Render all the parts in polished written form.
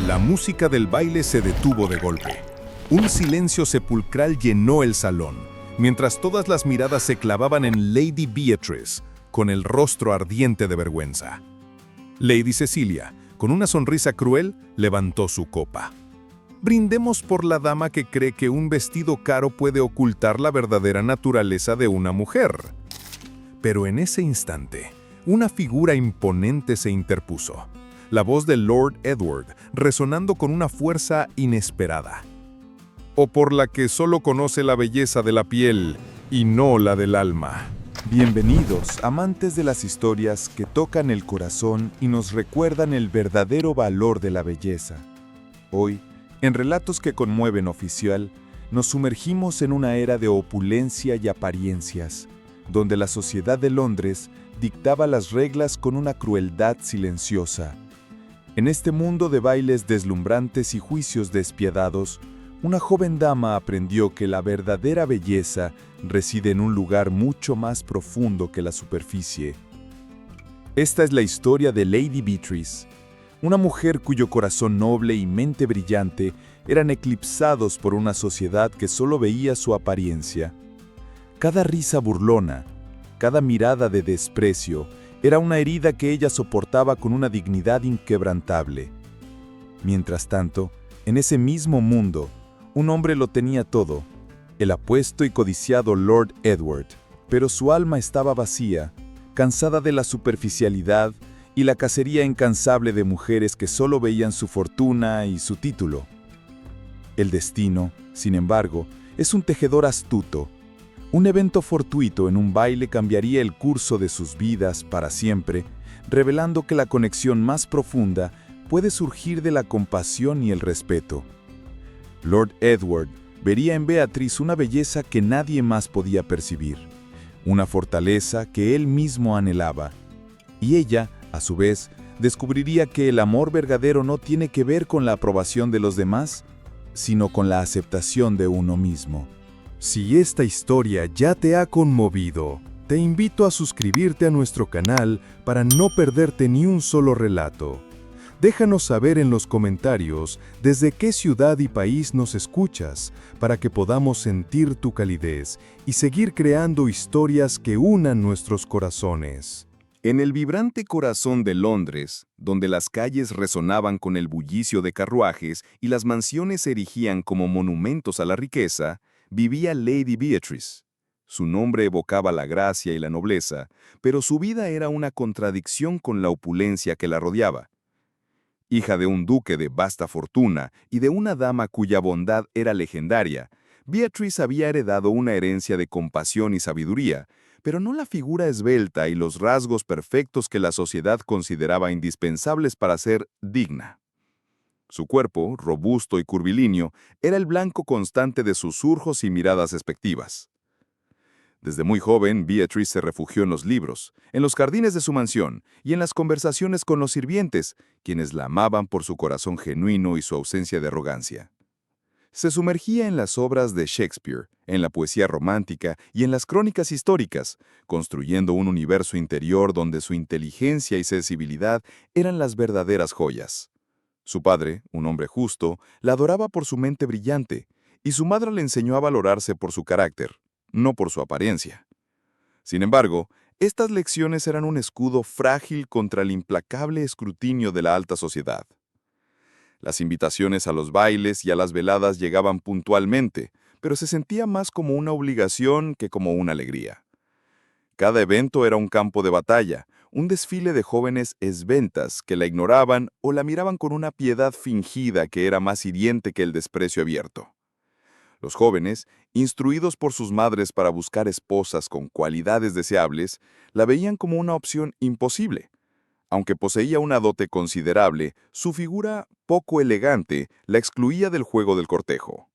La música del baile se detuvo de golpe. Un silencio sepulcral llenó el salón, mientras todas las miradas se clavaban en Lady Beatrice, con el rostro ardiente de vergüenza. Lady Cecilia, con una sonrisa cruel, levantó su copa. Brindemos por la dama que cree que un vestido caro puede ocultar la verdadera naturaleza de una mujer. Pero en ese instante, una figura imponente se interpuso. La voz de Lord Edward, resonando con una fuerza inesperada. O por la que solo conoce la belleza de la piel y no la del alma. Bienvenidos, amantes de las historias que tocan el corazón y nos recuerdan el verdadero valor de la belleza. Hoy, en Relatos que Conmueven Oficial, nos sumergimos en una era de opulencia y apariencias, donde la sociedad de Londres dictaba las reglas con una crueldad silenciosa. En este mundo de bailes deslumbrantes y juicios despiadados, una joven dama aprendió que la verdadera belleza reside en un lugar mucho más profundo que la superficie. Esta es la historia de Lady Beatrice, una mujer cuyo corazón noble y mente brillante eran eclipsados por una sociedad que solo veía su apariencia. Cada risa burlona, cada mirada de desprecio, era una herida que ella soportaba con una dignidad inquebrantable. Mientras tanto, en ese mismo mundo, un hombre lo tenía todo, el apuesto y codiciado Lord Edward, pero su alma estaba vacía, cansada de la superficialidad y la cacería incansable de mujeres que solo veían su fortuna y su título. El destino, sin embargo, es un tejedor astuto. Un evento fortuito en un baile cambiaría el curso de sus vidas para siempre, revelando que la conexión más profunda puede surgir de la compasión y el respeto. Lord Edward vería en Beatrice una belleza que nadie más podía percibir, una fortaleza que él mismo anhelaba, y ella, a su vez, descubriría que el amor verdadero no tiene que ver con la aprobación de los demás, sino con la aceptación de uno mismo. Si esta historia ya te ha conmovido, te invito a suscribirte a nuestro canal para no perderte ni un solo relato. Déjanos saber en los comentarios desde qué ciudad y país nos escuchas para que podamos sentir tu calidez y seguir creando historias que unan nuestros corazones. En el vibrante corazón de Londres, donde las calles resonaban con el bullicio de carruajes y las mansiones se erigían como monumentos a la riqueza, vivía Lady Beatrice. Su nombre evocaba la gracia y la nobleza, pero su vida era una contradicción con la opulencia que la rodeaba. Hija de un duque de vasta fortuna y de una dama cuya bondad era legendaria, Beatrice había heredado una herencia de compasión y sabiduría, pero no la figura esbelta y los rasgos perfectos que la sociedad consideraba indispensables para ser digna. Su cuerpo, robusto y curvilíneo, era el blanco constante de susurros y miradas despectivas. Desde muy joven, Beatrice se refugió en los libros, en los jardines de su mansión y en las conversaciones con los sirvientes, quienes la amaban por su corazón genuino y su ausencia de arrogancia. Se sumergía en las obras de Shakespeare, en la poesía romántica y en las crónicas históricas, construyendo un universo interior donde su inteligencia y sensibilidad eran las verdaderas joyas. Su padre, un hombre justo, la adoraba por su mente brillante, y su madre le enseñó a valorarse por su carácter, no por su apariencia. Sin embargo, estas lecciones eran un escudo frágil contra el implacable escrutinio de la alta sociedad. Las invitaciones a los bailes y a las veladas llegaban puntualmente, pero se sentía más como una obligación que como una alegría. Cada evento era un campo de batalla, un desfile de jóvenes esbentas que la ignoraban o la miraban con una piedad fingida que era más hiriente que el desprecio abierto. Los jóvenes, instruidos por sus madres para buscar esposas con cualidades deseables, la veían como una opción imposible. Aunque poseía una dote considerable, su figura poco elegante la excluía del juego del cortejo.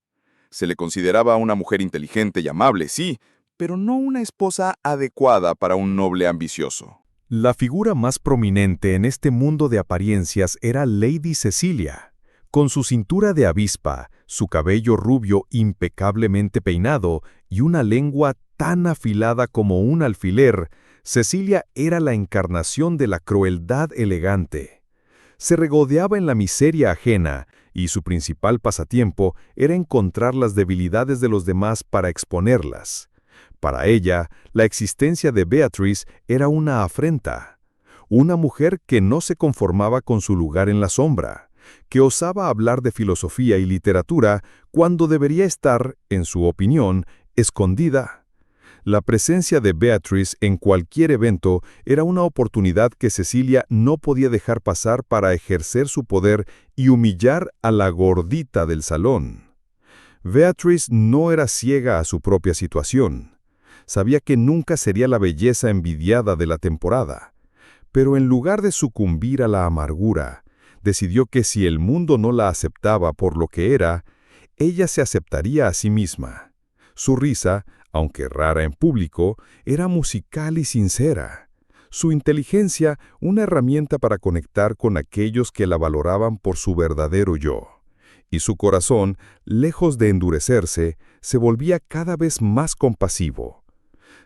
Se le consideraba una mujer inteligente y amable, sí, pero no una esposa adecuada para un noble ambicioso. La figura más prominente en este mundo de apariencias era Lady Cecilia. Con su cintura de avispa, su cabello rubio impecablemente peinado y una lengua tan afilada como un alfiler, Cecilia era la encarnación de la crueldad elegante. Se regodeaba en la miseria ajena, y su principal pasatiempo era encontrar las debilidades de los demás para exponerlas. Para ella, la existencia de Beatrice era una afrenta. Una mujer que no se conformaba con su lugar en la sombra, que osaba hablar de filosofía y literatura cuando debería estar, en su opinión, escondida. La presencia de Beatrice en cualquier evento era una oportunidad que Cecilia no podía dejar pasar para ejercer su poder y humillar a la gordita del salón. Beatrice no era ciega a su propia situación. Sabía que nunca sería la belleza envidiada de la temporada. Pero en lugar de sucumbir a la amargura, decidió que si el mundo no la aceptaba por lo que era, ella se aceptaría a sí misma. Su risa, aunque rara en público, era musical y sincera. Su inteligencia, una herramienta para conectar con aquellos que la valoraban por su verdadero yo. Y su corazón, lejos de endurecerse, se volvía cada vez más compasivo.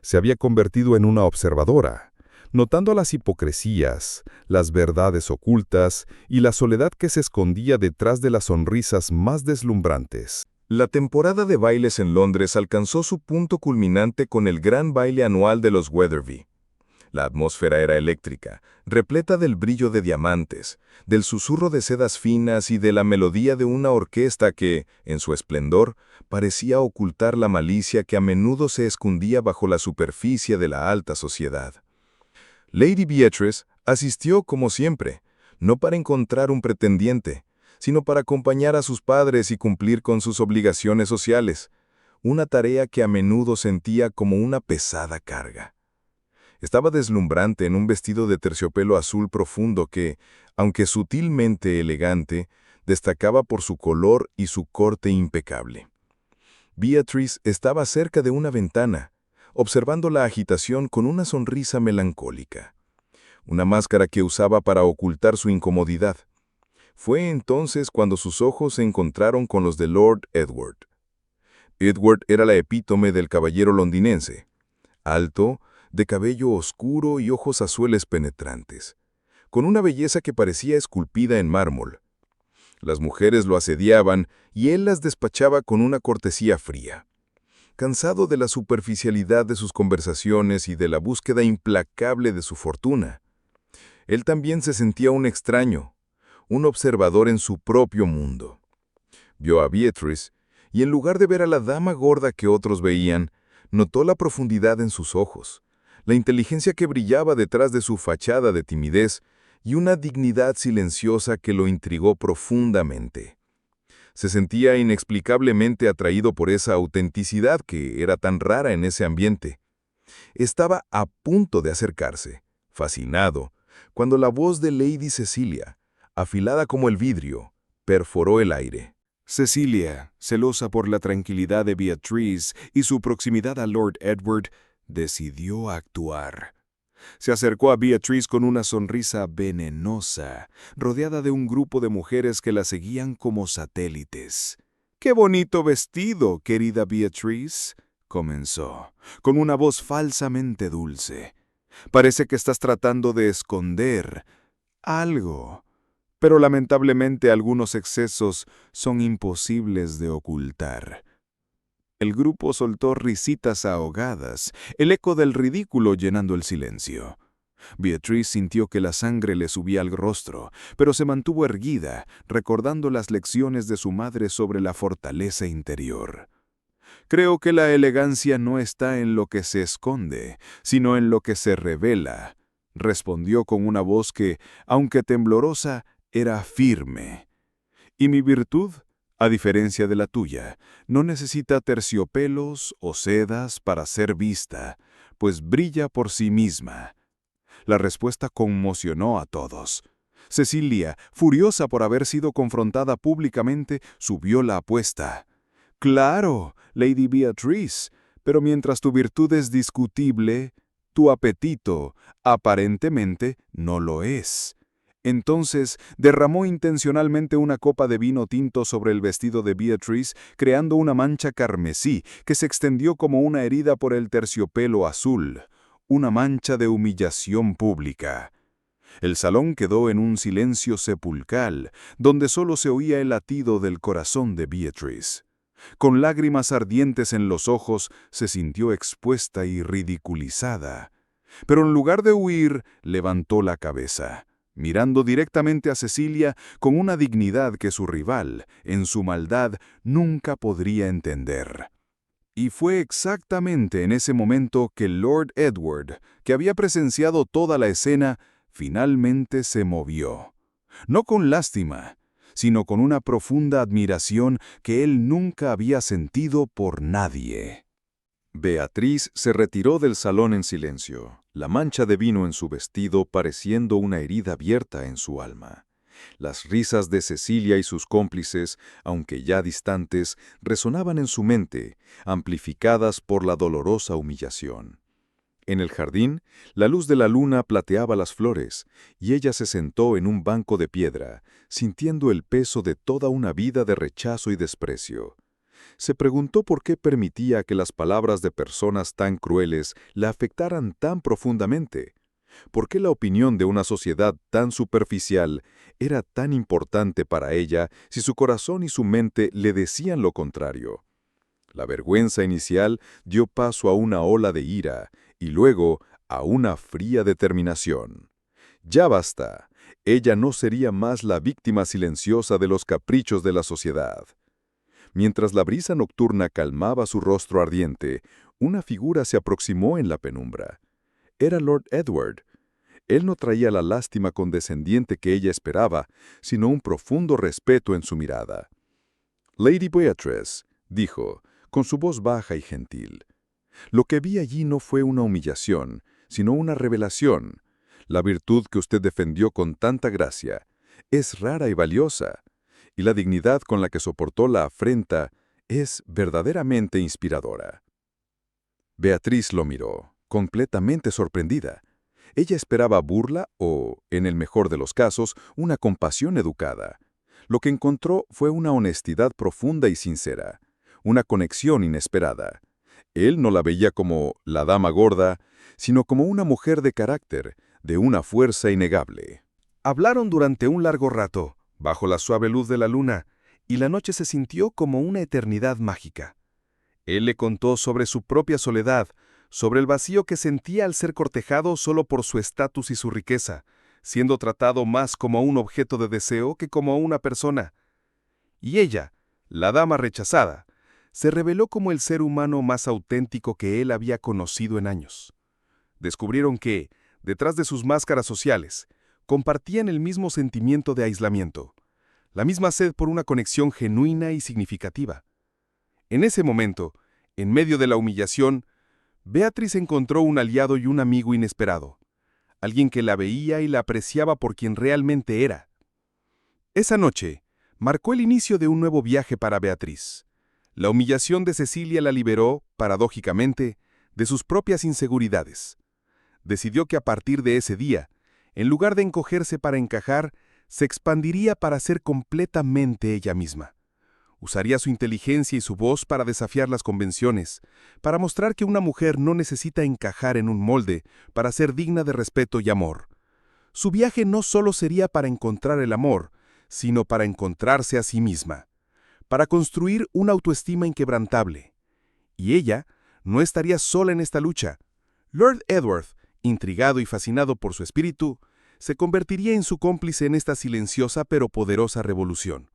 Se había convertido en una observadora, notando las hipocresías, las verdades ocultas y la soledad que se escondía detrás de las sonrisas más deslumbrantes. La temporada de bailes en Londres alcanzó su punto culminante con el gran baile anual de los Wetherby. La atmósfera era eléctrica, repleta del brillo de diamantes, del susurro de sedas finas y de la melodía de una orquesta que, en su esplendor, parecía ocultar la malicia que a menudo se escondía bajo la superficie de la alta sociedad. Lady Beatrice asistió como siempre, no para encontrar un pretendiente, sino para acompañar a sus padres y cumplir con sus obligaciones sociales, una tarea que a menudo sentía como una pesada carga. Estaba deslumbrante en un vestido de terciopelo azul profundo que, aunque sutilmente elegante, destacaba por su color y su corte impecable. Beatrice estaba cerca de una ventana, observando la agitación con una sonrisa melancólica, una máscara que usaba para ocultar su incomodidad. Fue entonces cuando sus ojos se encontraron con los de Lord Edward. Edward era la epítome del caballero londinense, alto, de cabello oscuro y ojos azules penetrantes, con una belleza que parecía esculpida en mármol. Las mujeres lo asediaban y él las despachaba con una cortesía fría. Cansado de la superficialidad de sus conversaciones y de la búsqueda implacable de su fortuna, él también se sentía un extraño, un observador en su propio mundo. Vio a Beatrice y en lugar de ver a la dama gorda que otros veían, notó la profundidad en sus ojos, la inteligencia que brillaba detrás de su fachada de timidez y una dignidad silenciosa que lo intrigó profundamente. Se sentía inexplicablemente atraído por esa autenticidad que era tan rara en ese ambiente. Estaba a punto de acercarse, fascinado, cuando la voz de Lady Cecilia, afilada como el vidrio, perforó el aire. Cecilia, celosa por la tranquilidad de Beatrice y su proximidad a Lord Edward, decidió actuar. Se acercó a Beatrice con una sonrisa venenosa, rodeada de un grupo de mujeres que la seguían como satélites. «¡Qué bonito vestido, querida Beatrice!», comenzó, con una voz falsamente dulce. «Parece que estás tratando de esconder algo, pero lamentablemente algunos excesos son imposibles de ocultar». El grupo soltó risitas ahogadas, el eco del ridículo llenando el silencio. Beatrice sintió que la sangre le subía al rostro, pero se mantuvo erguida, recordando las lecciones de su madre sobre la fortaleza interior. «Creo que la elegancia no está en lo que se esconde, sino en lo que se revela», respondió con una voz que, aunque temblorosa, era firme. «Y mi virtud, a diferencia de la tuya, no necesita terciopelos o sedas para ser vista, pues brilla por sí misma». La respuesta conmocionó a todos. Cecilia, furiosa por haber sido confrontada públicamente, subió la apuesta. «Claro, Lady Beatrice, pero mientras tu virtud es discutible, tu apetito, aparentemente, no lo es». Entonces derramó intencionalmente una copa de vino tinto sobre el vestido de Beatrice, creando una mancha carmesí que se extendió como una herida por el terciopelo azul, una mancha de humillación pública. El salón quedó en un silencio sepulcral, donde solo se oía el latido del corazón de Beatrice. Con lágrimas ardientes en los ojos, se sintió expuesta y ridiculizada. Pero en lugar de huir, levantó la cabeza, mirando directamente a Cecilia con una dignidad que su rival, en su maldad, nunca podría entender. Y fue exactamente en ese momento que Lord Edward, que había presenciado toda la escena, finalmente se movió. No con lástima, sino con una profunda admiración que él nunca había sentido por nadie. Beatriz se retiró del salón en silencio, la mancha de vino en su vestido pareciendo una herida abierta en su alma. Las risas de Cecilia y sus cómplices, aunque ya distantes, resonaban en su mente, amplificadas por la dolorosa humillación. En el jardín, la luz de la luna plateaba las flores, y ella se sentó en un banco de piedra, sintiendo el peso de toda una vida de rechazo y desprecio. Se preguntó por qué permitía que las palabras de personas tan crueles la afectaran tan profundamente. ¿Por qué la opinión de una sociedad tan superficial era tan importante para ella si su corazón y su mente le decían lo contrario? La vergüenza inicial dio paso a una ola de ira y luego a una fría determinación. Ya basta, ella no sería más la víctima silenciosa de los caprichos de la sociedad. Mientras la brisa nocturna calmaba su rostro ardiente, una figura se aproximó en la penumbra. Era Lord Edward. Él no traía la lástima condescendiente que ella esperaba, sino un profundo respeto en su mirada. «Lady Beatrice», dijo, con su voz baja y gentil. «Lo que vi allí no fue una humillación, sino una revelación. La virtud que usted defendió con tanta gracia es rara y valiosa, y la dignidad con la que soportó la afrenta es verdaderamente inspiradora». Beatriz lo miró, completamente sorprendida. Ella esperaba burla o, en el mejor de los casos, una compasión educada. Lo que encontró fue una honestidad profunda y sincera, una conexión inesperada. Él no la veía como la dama gorda, sino como una mujer de carácter, de una fuerza innegable. Hablaron durante un largo rato, bajo la suave luz de la luna, y la noche se sintió como una eternidad mágica. Él le contó sobre su propia soledad, sobre el vacío que sentía al ser cortejado solo por su estatus y su riqueza, siendo tratado más como un objeto de deseo que como una persona. Y ella, la dama rechazada, se reveló como el ser humano más auténtico que él había conocido en años. Descubrieron que, detrás de sus máscaras sociales, compartían el mismo sentimiento de aislamiento, la misma sed por una conexión genuina y significativa. En ese momento, en medio de la humillación, Beatriz encontró un aliado y un amigo inesperado, alguien que la veía y la apreciaba por quien realmente era. Esa noche marcó el inicio de un nuevo viaje para Beatriz. La humillación de Cecilia la liberó, paradójicamente, de sus propias inseguridades. Decidió que a partir de ese día, en lugar de encogerse para encajar, se expandiría para ser completamente ella misma. Usaría su inteligencia y su voz para desafiar las convenciones, para mostrar que una mujer no necesita encajar en un molde para ser digna de respeto y amor. Su viaje no solo sería para encontrar el amor, sino para encontrarse a sí misma, para construir una autoestima inquebrantable. Y ella no estaría sola en esta lucha. Lord Edward, intrigado y fascinado por su espíritu, se convertiría en su cómplice en esta silenciosa pero poderosa revolución.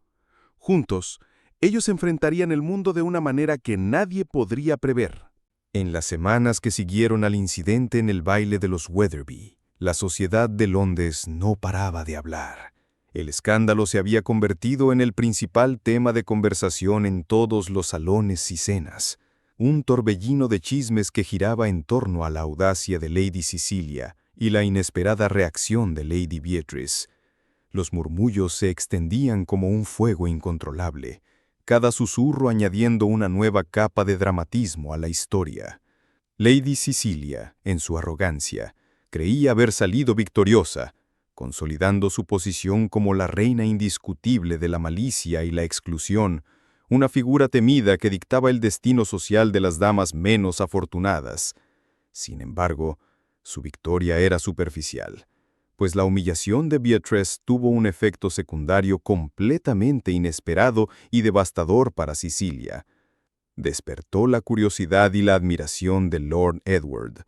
Juntos, ellos enfrentarían el mundo de una manera que nadie podría prever. En las semanas que siguieron al incidente en el baile de los Wetherby, la sociedad de Londres no paraba de hablar. El escándalo se había convertido en el principal tema de conversación en todos los salones y cenas. Un torbellino de chismes que giraba en torno a la audacia de Lady Cecilia y la inesperada reacción de Lady Beatrice. Los murmullos se extendían como un fuego incontrolable, cada susurro añadiendo una nueva capa de dramatismo a la historia. Lady Cecilia, en su arrogancia, creía haber salido victoriosa, consolidando su posición como la reina indiscutible de la malicia y la exclusión, una figura temida que dictaba el destino social de las damas menos afortunadas. Sin embargo, su victoria era superficial. pues la humillación de Beatrice tuvo un efecto secundario completamente inesperado y devastador para Cecilia. Despertó la curiosidad y la admiración de Lord Edward,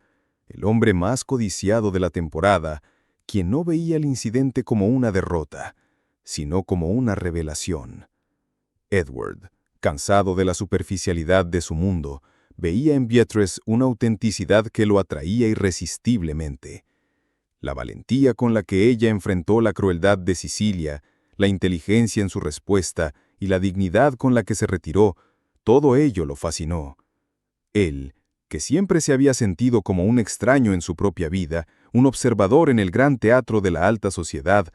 el hombre más codiciado de la temporada, quien no veía el incidente como una derrota, sino como una revelación. Edward, cansado de la superficialidad de su mundo, veía en Beatrice una autenticidad que lo atraía irresistiblemente. La valentía con la que ella enfrentó la crueldad de Cecilia, la inteligencia en su respuesta y la dignidad con la que se retiró, todo ello lo fascinó. Él, que siempre se había sentido como un extraño en su propia vida, un observador en el gran teatro de la alta sociedad,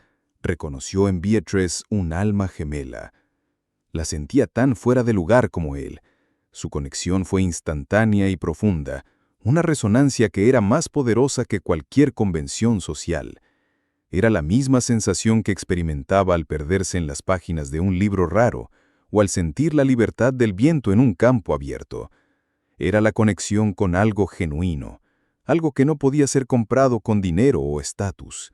reconoció en Beatrice un alma gemela. La sentía tan fuera de lugar como él. Su conexión fue instantánea y profunda, una resonancia que era más poderosa que cualquier convención social. Era la misma sensación que experimentaba al perderse en las páginas de un libro raro o al sentir la libertad del viento en un campo abierto. Era la conexión con algo genuino, algo que no podía ser comprado con dinero o estatus.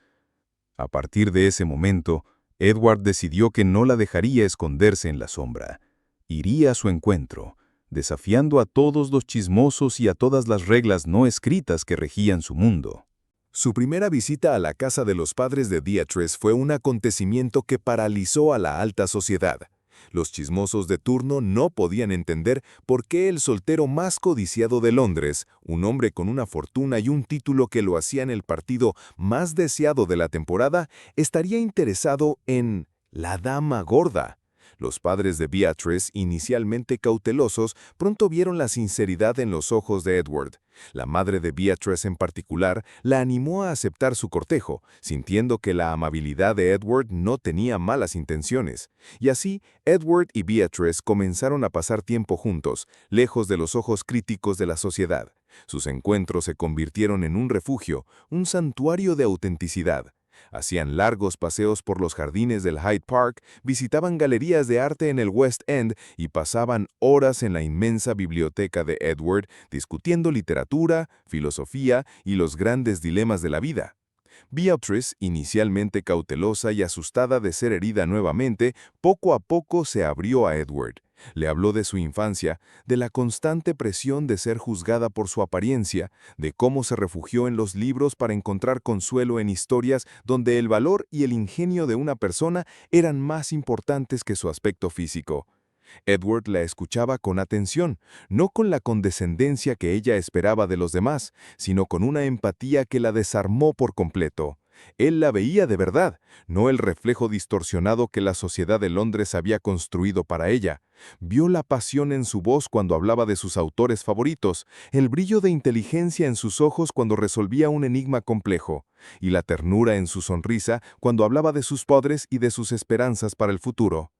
A partir de ese momento, Edward decidió que no la dejaría esconderse en la sombra. Iría a su encuentro, desafiando a todos los chismosos y a todas las reglas no escritas que regían su mundo. Su primera visita a la casa de los padres de Beatrice fue un acontecimiento que paralizó a la alta sociedad. Los chismosos de turno no podían entender por qué el soltero más codiciado de Londres, un hombre con una fortuna y un título que lo hacían el partido más deseado de la temporada, estaría interesado en la dama gorda. Los padres de Beatrice, inicialmente cautelosos, pronto vieron la sinceridad en los ojos de Edward. La madre de Beatrice en particular la animó a aceptar su cortejo, sintiendo que la amabilidad de Edward no tenía malas intenciones. Y así, Edward y Beatrice comenzaron a pasar tiempo juntos, lejos de los ojos críticos de la sociedad. Sus encuentros se convirtieron en un refugio, un santuario de autenticidad. Hacían largos paseos por los jardines del Hyde Park, visitaban galerías de arte en el West End y pasaban horas en la inmensa biblioteca de Edward discutiendo literatura, filosofía y los grandes dilemas de la vida. Beatrice, inicialmente cautelosa y asustada de ser herida nuevamente, poco a poco se abrió a Edward. Le habló de su infancia, de la constante presión de ser juzgada por su apariencia, de cómo se refugió en los libros para encontrar consuelo en historias donde el valor y el ingenio de una persona eran más importantes que su aspecto físico. Edward la escuchaba con atención, no con la condescendencia que ella esperaba de los demás, sino con una empatía que la desarmó por completo. Él la veía de verdad, no el reflejo distorsionado que la sociedad de Londres había construido para ella. Vio la pasión en su voz cuando hablaba de sus autores favoritos, el brillo de inteligencia en sus ojos cuando resolvía un enigma complejo, y la ternura en su sonrisa cuando hablaba de sus padres y de sus esperanzas para el futuro.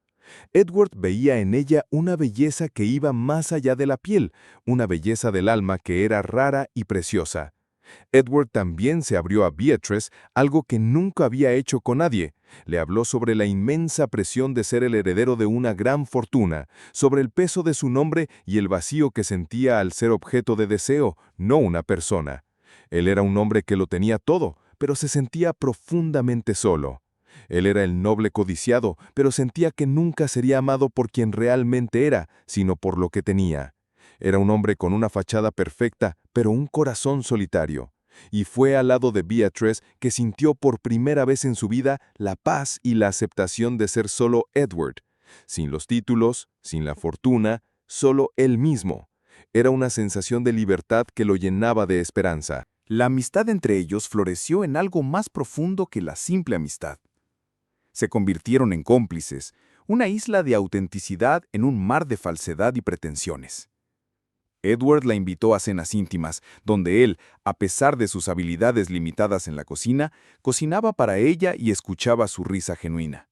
Edward veía en ella una belleza que iba más allá de la piel, una belleza del alma que era rara y preciosa. Edward también se abrió a Beatrice, algo que nunca había hecho con nadie. Le habló sobre la inmensa presión de ser el heredero de una gran fortuna, sobre el peso de su nombre y el vacío que sentía al ser objeto de deseo, no una persona. Él era un hombre que lo tenía todo, pero se sentía profundamente solo. Él era el noble codiciado, pero sentía que nunca sería amado por quien realmente era, sino por lo que tenía. Era un hombre con una fachada perfecta, pero un corazón solitario. Y fue al lado de Beatrice que sintió por primera vez en su vida la paz y la aceptación de ser solo Edward. Sin los títulos, sin la fortuna, solo él mismo. Era una sensación de libertad que lo llenaba de esperanza. La amistad entre ellos floreció en algo más profundo que la simple amistad. Se convirtieron en cómplices, una isla de autenticidad en un mar de falsedad y pretensiones. Edward la invitó a cenas íntimas, donde él, a pesar de sus habilidades limitadas en la cocina, cocinaba para ella y escuchaba su risa genuina.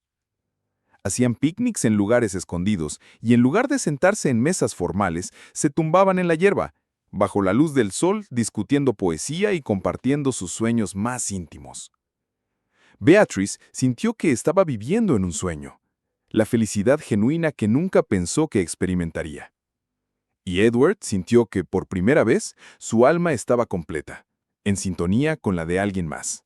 Hacían picnics en lugares escondidos y en lugar de sentarse en mesas formales, se tumbaban en la hierba, bajo la luz del sol, discutiendo poesía y compartiendo sus sueños más íntimos. Beatrice sintió que estaba viviendo en un sueño, la felicidad genuina que nunca pensó que experimentaría. Y Edward sintió que, por primera vez, su alma estaba completa, en sintonía con la de alguien más.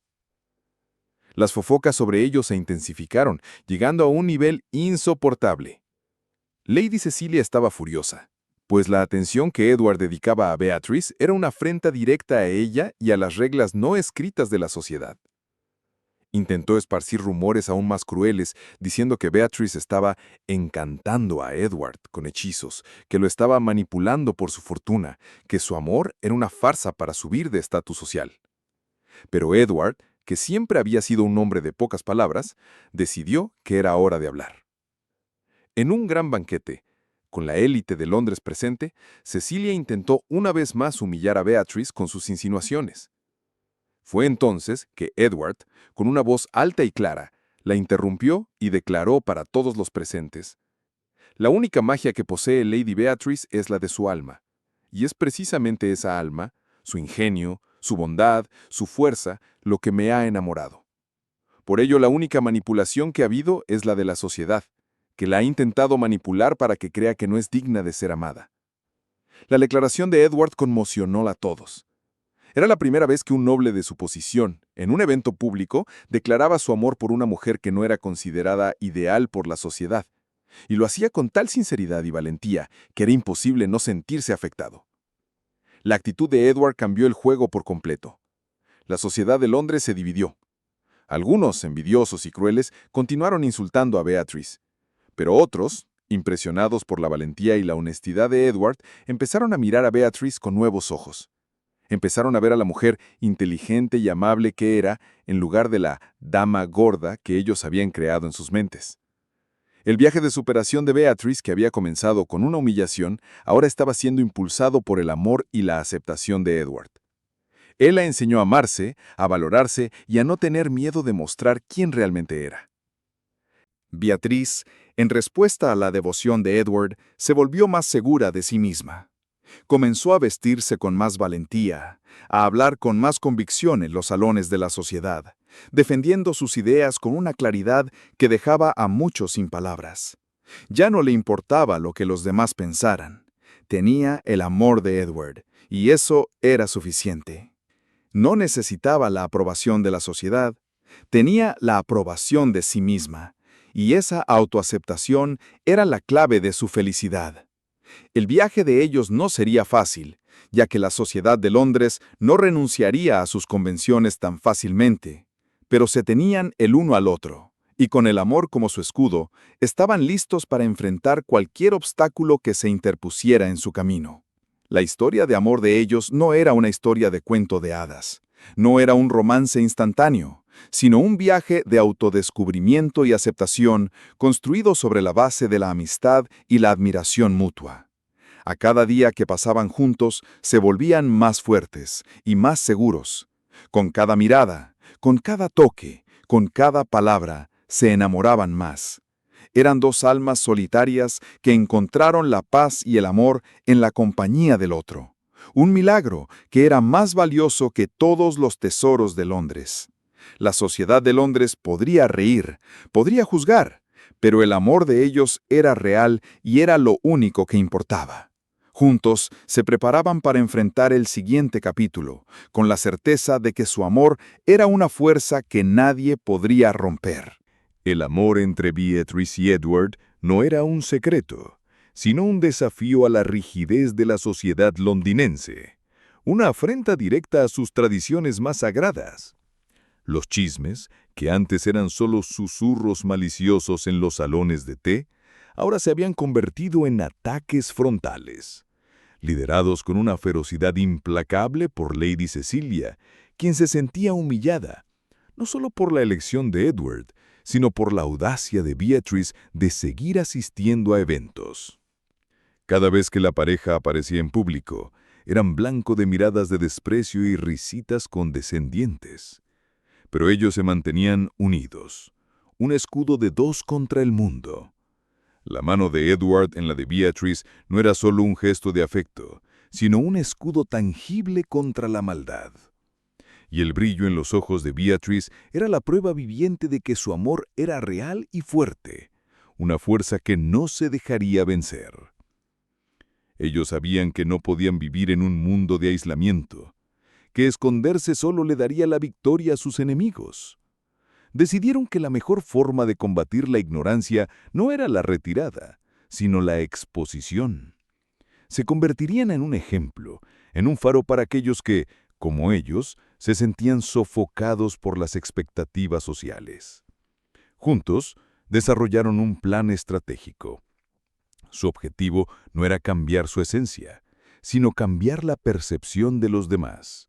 Las fofocas sobre ellos se intensificaron, llegando a un nivel insoportable. Lady Cecilia estaba furiosa, pues la atención que Edward dedicaba a Beatrice era una afrenta directa a ella y a las reglas no escritas de la sociedad. Intentó esparcir rumores aún más crueles, diciendo que Beatrice estaba encantando a Edward con hechizos, que lo estaba manipulando por su fortuna, que su amor era una farsa para subir de estatus social. Pero Edward, que siempre había sido un hombre de pocas palabras, decidió que era hora de hablar. En un gran banquete, con la élite de Londres presente, Cecilia intentó una vez más humillar a Beatrice con sus insinuaciones. Fue entonces que Edward, con una voz alta y clara, la interrumpió y declaró para todos los presentes: «La única magia que posee Lady Beatrice es la de su alma, y es precisamente esa alma, su ingenio, su bondad, su fuerza, lo que me ha enamorado. Por ello, la única manipulación que ha habido es la de la sociedad, que la ha intentado manipular para que crea que no es digna de ser amada». La declaración de Edward conmocionó a todos. Era la primera vez que un noble de su posición, en un evento público, declaraba su amor por una mujer que no era considerada ideal por la sociedad, y lo hacía con tal sinceridad y valentía que era imposible no sentirse afectado. La actitud de Edward cambió el juego por completo. La sociedad de Londres se dividió. Algunos, envidiosos y crueles, continuaron insultando a Beatrice, pero otros, impresionados por la valentía y la honestidad de Edward, empezaron a mirar a Beatrice con nuevos ojos. Empezaron a ver a la mujer inteligente y amable que era, en lugar de la dama gorda que ellos habían creado en sus mentes. El viaje de superación de Beatrice, que había comenzado con una humillación, ahora estaba siendo impulsado por el amor y la aceptación de Edward. Él la enseñó a amarse, a valorarse y a no tener miedo de mostrar quién realmente era. Beatrice, en respuesta a la devoción de Edward, se volvió más segura de sí misma. Comenzó a vestirse con más valentía, a hablar con más convicción en los salones de la sociedad, defendiendo sus ideas con una claridad que dejaba a muchos sin palabras. Ya no le importaba lo que los demás pensaran. Tenía el amor de Edward, y eso era suficiente. No necesitaba la aprobación de la sociedad, tenía la aprobación de sí misma, y esa autoaceptación era la clave de su felicidad. El viaje de ellos no sería fácil, ya que la sociedad de Londres no renunciaría a sus convenciones tan fácilmente, pero se tenían el uno al otro, y con el amor como su escudo, estaban listos para enfrentar cualquier obstáculo que se interpusiera en su camino. La historia de amor de ellos no era una historia de cuento de hadas, no era un romance instantáneo, sino un viaje de autodescubrimiento y aceptación construido sobre la base de la amistad y la admiración mutua. A cada día que pasaban juntos, se volvían más fuertes y más seguros. Con cada mirada, con cada toque, con cada palabra, se enamoraban más. Eran dos almas solitarias que encontraron la paz y el amor en la compañía del otro. Un milagro que era más valioso que todos los tesoros de Londres. La sociedad de Londres podría reír, podría juzgar, pero el amor de ellos era real y era lo único que importaba. Juntos se preparaban para enfrentar el siguiente capítulo, con la certeza de que su amor era una fuerza que nadie podría romper. El amor entre Beatrice y Edward no era un secreto, sino un desafío a la rigidez de la sociedad londinense, una afrenta directa a sus tradiciones más sagradas. Los chismes, que antes eran solo susurros maliciosos en los salones de té, ahora se habían convertido en ataques frontales, liderados con una ferocidad implacable por Lady Cecilia, quien se sentía humillada, no solo por la elección de Edward, sino por la audacia de Beatrice de seguir asistiendo a eventos. Cada vez que la pareja aparecía en público, eran blanco de miradas de desprecio y risitas condescendientes. Pero ellos se mantenían unidos, un escudo de dos contra el mundo. La mano de Edward en la de Beatrice no era solo un gesto de afecto, sino un escudo tangible contra la maldad. Y el brillo en los ojos de Beatrice era la prueba viviente de que su amor era real y fuerte, una fuerza que no se dejaría vencer. Ellos sabían que no podían vivir en un mundo de aislamiento, que esconderse solo le daría la victoria a sus enemigos. decidieron que la mejor forma de combatir la ignorancia no era la retirada, sino la exposición. Se convertirían en un ejemplo, en un faro para aquellos que, como ellos, se sentían sofocados por las expectativas sociales. Juntos, desarrollaron un plan estratégico. Su objetivo no era cambiar su esencia, sino cambiar la percepción de los demás.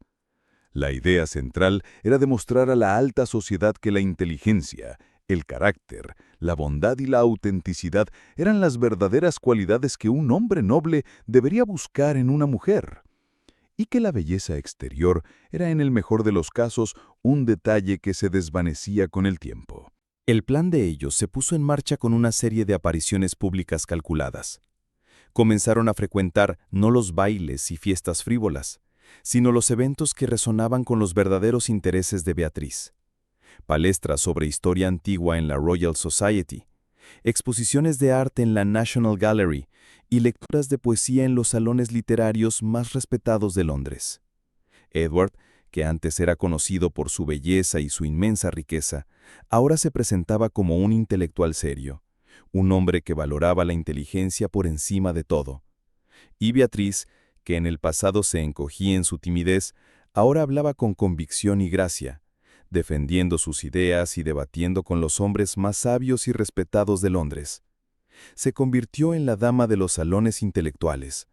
La idea central era demostrar a la alta sociedad que la inteligencia, el carácter, la bondad y la autenticidad eran las verdaderas cualidades que un hombre noble debería buscar en una mujer, y que la belleza exterior era en el mejor de los casos un detalle que se desvanecía con el tiempo. El plan de ellos se puso en marcha con una serie de apariciones públicas calculadas. Comenzaron a frecuentar no los bailes y fiestas frívolas, sino los eventos que resonaban con los verdaderos intereses de Beatriz. Palestras sobre historia antigua en la Royal Society, exposiciones de arte en la National Gallery y lecturas de poesía en los salones literarios más respetados de Londres. Edward, que antes era conocido por su belleza y su inmensa riqueza, ahora se presentaba como un intelectual serio, un hombre que valoraba la inteligencia por encima de todo. Y Beatriz, que en el pasado se encogía en su timidez, ahora hablaba con convicción y gracia, defendiendo sus ideas y debatiendo con los hombres más sabios y respetados de Londres. Se convirtió en la dama de los salones intelectuales,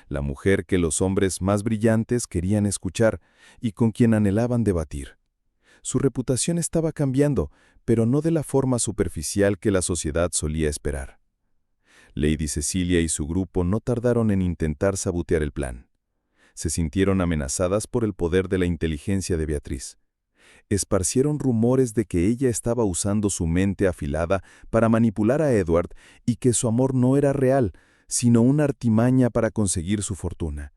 la mujer que los hombres más brillantes querían escuchar y con quien anhelaban debatir. Su reputación estaba cambiando, pero no de la forma superficial que la sociedad solía esperar. Lady Cecilia y su grupo no tardaron en intentar sabotear el plan. Se sintieron amenazadas por el poder de la inteligencia de Beatriz. Esparcieron rumores de que ella estaba usando su mente afilada para manipular a Edward y que su amor no era real, sino una artimaña para conseguir su fortuna.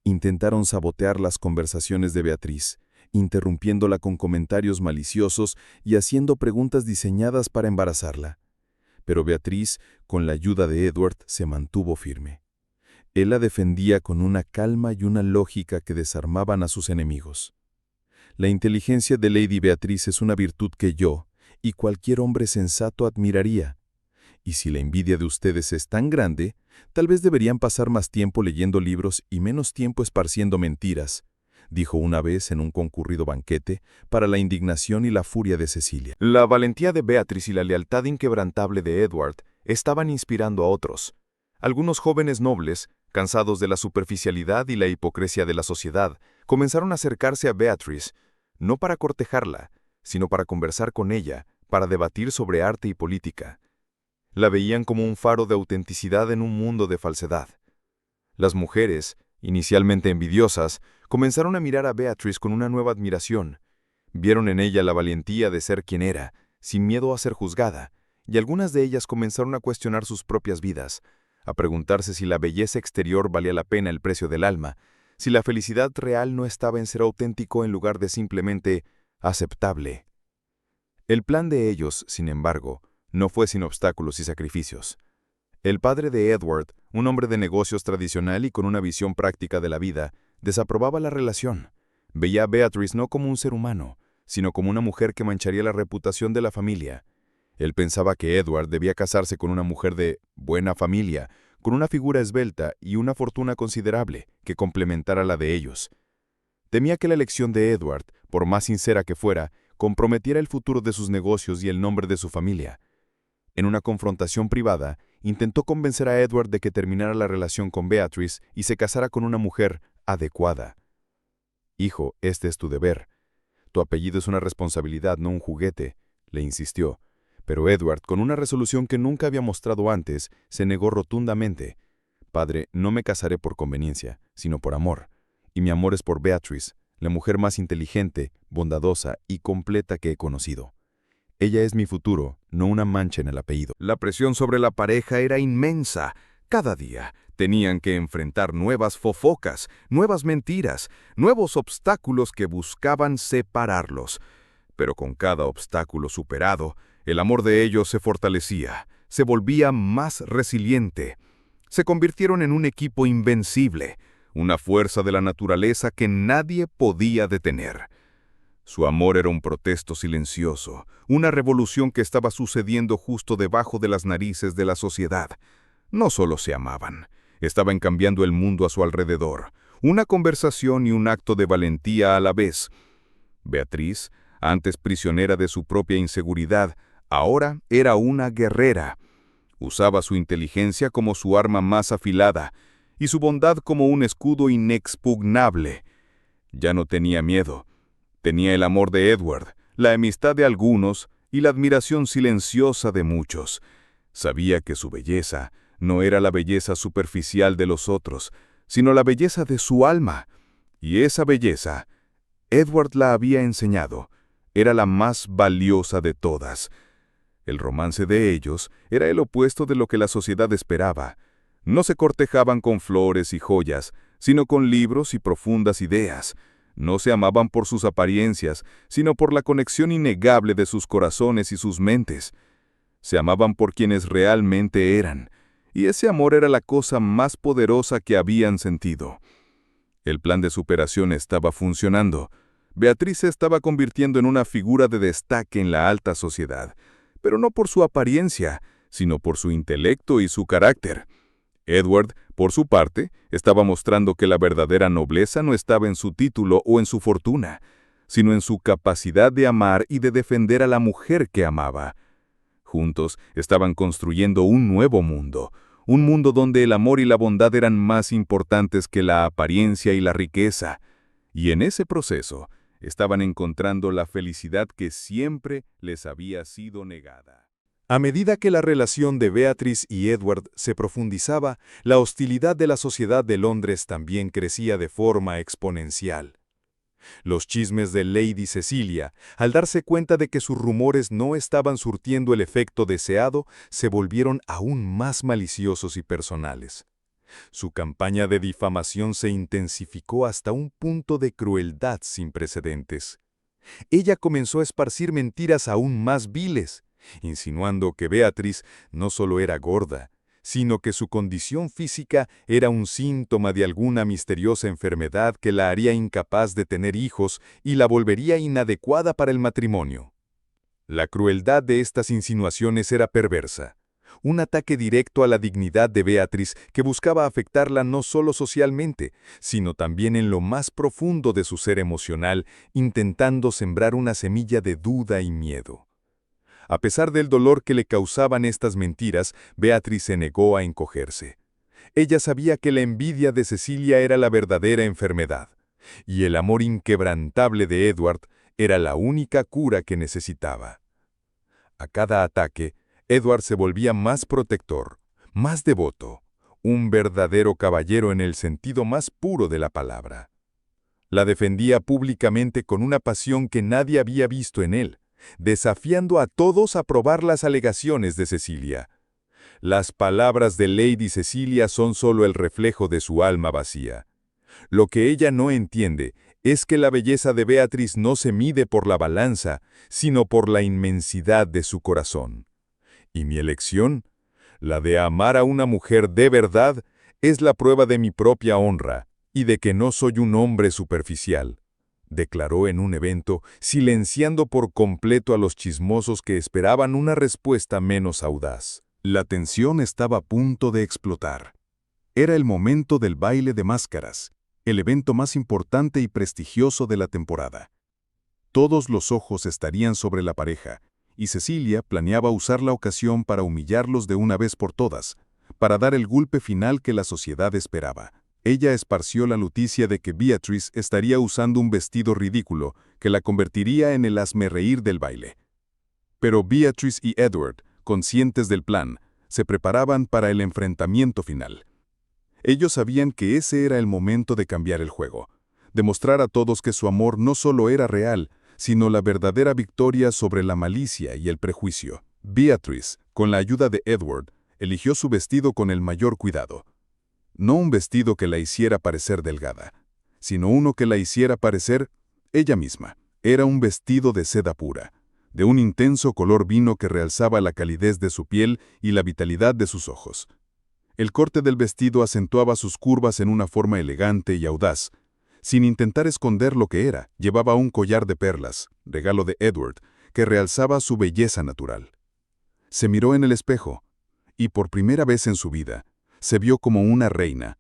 Intentaron sabotear las conversaciones de Beatriz, interrumpiéndola con comentarios maliciosos y haciendo preguntas diseñadas para embarazarla. Pero Beatriz, con la ayuda de Edward, se mantuvo firme. Él la defendía con una calma y una lógica que desarmaban a sus enemigos. La inteligencia de Lady Beatriz es una virtud que yo, y cualquier hombre sensato admiraría. Y si la envidia de ustedes es tan grande, tal vez deberían pasar más tiempo leyendo libros y menos tiempo esparciendo mentiras, dijo una vez en un concurrido banquete, para la indignación y la furia de Cecilia. La valentía de Beatriz y la lealtad inquebrantable de Edward estaban inspirando a otros. Algunos jóvenes nobles, cansados de la superficialidad y la hipocresía de la sociedad, comenzaron a acercarse a Beatriz, no para cortejarla, sino para conversar con ella, para debatir sobre arte y política. La veían como un faro de autenticidad en un mundo de falsedad. Las mujeres, inicialmente envidiosas, comenzaron a mirar a Beatriz con una nueva admiración. Vieron en ella la valentía de ser quien era, sin miedo a ser juzgada, y algunas de ellas comenzaron a cuestionar sus propias vidas, a preguntarse si la belleza exterior valía la pena el precio del alma, si la felicidad real no estaba en ser auténtico en lugar de simplemente aceptable. El plan de ellos, sin embargo, no fue sin obstáculos y sacrificios. El padre de Edward, un hombre de negocios tradicional y con una visión práctica de la vida, desaprobaba la relación. Veía a Beatriz no como un ser humano, sino como una mujer que mancharía la reputación de la familia. Él pensaba que Edward debía casarse con una mujer de buena familia, con una figura esbelta y una fortuna considerable que complementara la de ellos. Temía que la elección de Edward, por más sincera que fuera, comprometiera el futuro de sus negocios y el nombre de su familia. En una confrontación privada, intentó convencer a Edward de que terminara la relación con Beatriz y se casara con una mujer adecuada. «Hijo, este es tu deber. Tu apellido es una responsabilidad, no un juguete», le insistió. Pero Edward, con una resolución que nunca había mostrado antes, se negó rotundamente. «Padre, no me casaré por conveniencia, sino por amor. Y mi amor es por Beatriz, la mujer más inteligente, bondadosa y completa que he conocido. Ella es mi futuro, no una mancha en el apellido». La presión sobre la pareja era inmensa. Cada día tenían que enfrentar nuevas fofocas, nuevas mentiras, nuevos obstáculos que buscaban separarlos. Pero con cada obstáculo superado, el amor de ellos se fortalecía, se volvía más resiliente. Se convirtieron en un equipo invencible, una fuerza de la naturaleza que nadie podía detener. Su amor era un protesto silencioso, una revolución que estaba sucediendo justo debajo de las narices de la sociedad. No solo se amaban, estaban cambiando el mundo a su alrededor, una conversación y un acto de valentía a la vez. Beatriz, antes prisionera de su propia inseguridad, ahora era una guerrera. Usaba su inteligencia como su arma más afilada y su bondad como un escudo inexpugnable. Ya no tenía miedo. Tenía el amor de Edward, la amistad de algunos y la admiración silenciosa de muchos. Sabía que su belleza no era la belleza superficial de los otros, sino la belleza de su alma. Y esa belleza, Edward la había enseñado, era la más valiosa de todas. El romance de ellos era el opuesto de lo que la sociedad esperaba. No se cortejaban con flores y joyas, sino con libros y profundas ideas. No se amaban por sus apariencias, sino por la conexión innegable de sus corazones y sus mentes. Se amaban por quienes realmente eran, y ese amor era la cosa más poderosa que habían sentido. El plan de superación estaba funcionando. Beatriz se estaba convirtiendo en una figura de destaque en la alta sociedad, pero no por su apariencia, sino por su intelecto y su carácter. Edward, por su parte, estaba mostrando que la verdadera nobleza no estaba en su título o en su fortuna, sino en su capacidad de amar y de defender a la mujer que amaba. Juntos estaban construyendo un nuevo mundo, un mundo donde el amor y la bondad eran más importantes que la apariencia y la riqueza, y en ese proceso estaban encontrando la felicidad que siempre les había sido negada. A medida que la relación de Beatrice y Edward se profundizaba, la hostilidad de la sociedad de Londres también crecía de forma exponencial. Los chismes de Lady Cecilia, al darse cuenta de que sus rumores no estaban surtiendo el efecto deseado, se volvieron aún más maliciosos y personales. Su campaña de difamación se intensificó hasta un punto de crueldad sin precedentes. Ella comenzó a esparcir mentiras aún más viles, insinuando que Beatriz no solo era gorda, sino que su condición física era un síntoma de alguna misteriosa enfermedad que la haría incapaz de tener hijos y la volvería inadecuada para el matrimonio. La crueldad de estas insinuaciones era perversa, un ataque directo a la dignidad de Beatriz que buscaba afectarla no solo socialmente, sino también en lo más profundo de su ser emocional, intentando sembrar una semilla de duda y miedo. A pesar del dolor que le causaban estas mentiras, Beatriz se negó a encogerse. Ella sabía que la envidia de Cecilia era la verdadera enfermedad, y el amor inquebrantable de Edward era la única cura que necesitaba. A cada ataque, Edward se volvía más protector, más devoto, un verdadero caballero en el sentido más puro de la palabra. La defendía públicamente con una pasión que nadie había visto en él, desafiando a todos a probar las alegaciones de Cecilia. Las palabras de Lady Cecilia son solo el reflejo de su alma vacía. Lo que ella no entiende es que la belleza de Beatriz no se mide por la balanza, sino por la inmensidad de su corazón. Y mi elección, la de amar a una mujer de verdad, es la prueba de mi propia honra y de que no soy un hombre superficial, declaró en un evento, silenciando por completo a los chismosos que esperaban una respuesta menos audaz. La tensión estaba a punto de explotar. Era el momento del baile de máscaras, el evento más importante y prestigioso de la temporada. Todos los ojos estarían sobre la pareja, y Cecilia planeaba usar la ocasión para humillarlos de una vez por todas, para dar el golpe final que la sociedad esperaba. Ella esparció la noticia de que Beatrice estaría usando un vestido ridículo que la convertiría en el hazmerreír del baile. Pero Beatrice y Edward, conscientes del plan, se preparaban para el enfrentamiento final. Ellos sabían que ese era el momento de cambiar el juego, demostrar a todos que su amor no solo era real, sino la verdadera victoria sobre la malicia y el prejuicio. Beatrice, con la ayuda de Edward, eligió su vestido con el mayor cuidado. No un vestido que la hiciera parecer delgada, sino uno que la hiciera parecer ella misma. Era un vestido de seda pura, de un intenso color vino que realzaba la calidez de su piel y la vitalidad de sus ojos. El corte del vestido acentuaba sus curvas en una forma elegante y audaz. Sin intentar esconder lo que era, llevaba un collar de perlas, regalo de Edward, que realzaba su belleza natural. Se miró en el espejo, y por primera vez en su vida, se vio como una reina,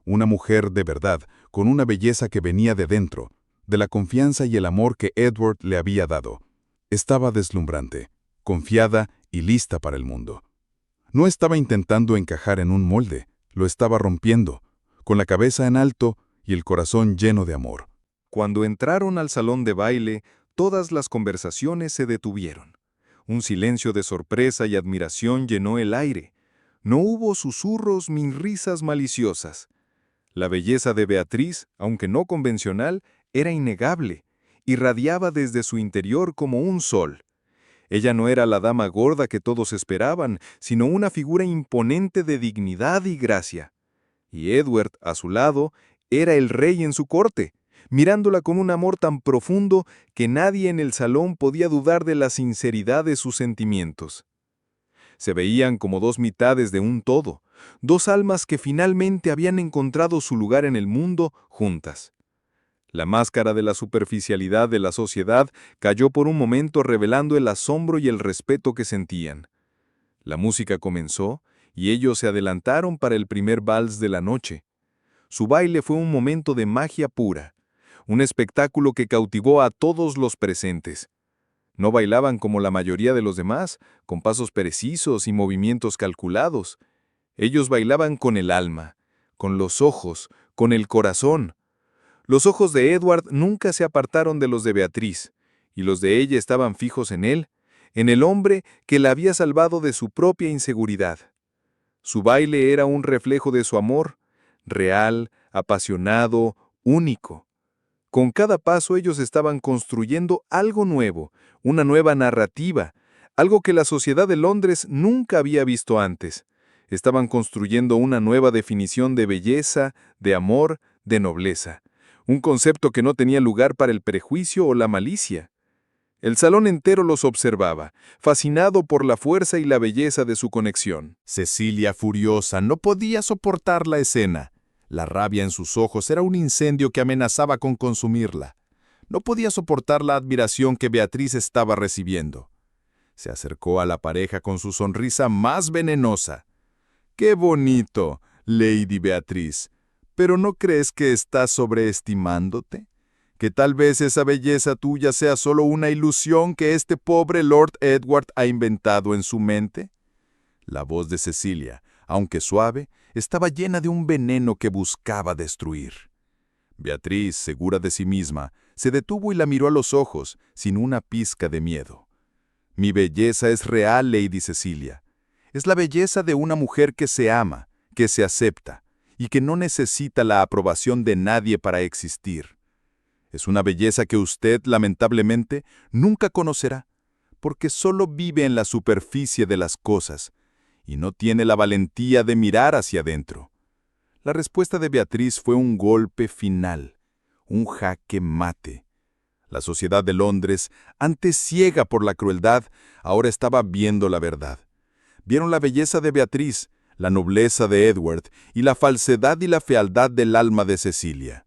una mujer de verdad, con una belleza que venía de dentro, de la confianza y el amor que Edward le había dado. Estaba deslumbrante, confiada y lista para el mundo. No estaba intentando encajar en un molde, lo estaba rompiendo, con la cabeza en alto y el corazón lleno de amor. Cuando entraron al salón de baile, todas las conversaciones se detuvieron. Un silencio de sorpresa y admiración llenó el aire. No hubo susurros ni risas maliciosas. La belleza de Beatriz, aunque no convencional, era innegable. Irradiaba desde su interior como un sol. Ella no era la dama gorda que todos esperaban, sino una figura imponente de dignidad y gracia. Y Edward, a su lado, era el rey en su corte, mirándola con un amor tan profundo que nadie en el salón podía dudar de la sinceridad de sus sentimientos. Se veían como dos mitades de un todo, dos almas que finalmente habían encontrado su lugar en el mundo juntas. La máscara de la superficialidad de la sociedad cayó por un momento revelando el asombro y el respeto que sentían. La música comenzó y ellos se adelantaron para el primer vals de la noche. Su baile fue un momento de magia pura, un espectáculo que cautivó a todos los presentes. No bailaban como la mayoría de los demás, con pasos precisos y movimientos calculados. Ellos bailaban con el alma, con los ojos, con el corazón. Los ojos de Edward nunca se apartaron de los de Beatriz, y los de ella estaban fijos en él, en el hombre que la había salvado de su propia inseguridad. Su baile era un reflejo de su amor, real, apasionado, único. Con cada paso ellos estaban construyendo algo nuevo, una nueva narrativa, algo que la sociedad de Londres nunca había visto antes. Estaban construyendo una nueva definición de belleza, de amor, de nobleza. Un concepto que no tenía lugar para el prejuicio o la malicia. El salón entero los observaba, fascinado por la fuerza y la belleza de su conexión. Cecilia, furiosa, no podía soportar la escena. La rabia en sus ojos era un incendio que amenazaba con consumirla. No podía soportar la admiración que Beatriz estaba recibiendo. Se acercó a la pareja con su sonrisa más venenosa. ¡Qué bonito, Lady Beatriz! ¿Pero no crees que estás sobreestimándote? ¿Que tal vez esa belleza tuya sea solo una ilusión que este pobre Lord Edward ha inventado en su mente? La voz de Cecilia, aunque suave, estaba llena de un veneno que buscaba destruir. Beatriz, segura de sí misma, se detuvo y la miró a los ojos, sin una pizca de miedo. Mi belleza es real, Lady Cecilia. Es la belleza de una mujer que se ama, que se acepta, y que no necesita la aprobación de nadie para existir. Es una belleza que usted, lamentablemente, nunca conocerá, porque solo vive en la superficie de las cosas, y no tiene la valentía de mirar hacia adentro. La respuesta de Beatriz fue un golpe final, un jaque mate. La sociedad de Londres, antes ciega por la crueldad, ahora estaba viendo la verdad. Vieron la belleza de Beatriz, la nobleza de Edward y la falsedad y la fealdad del alma de Cecilia.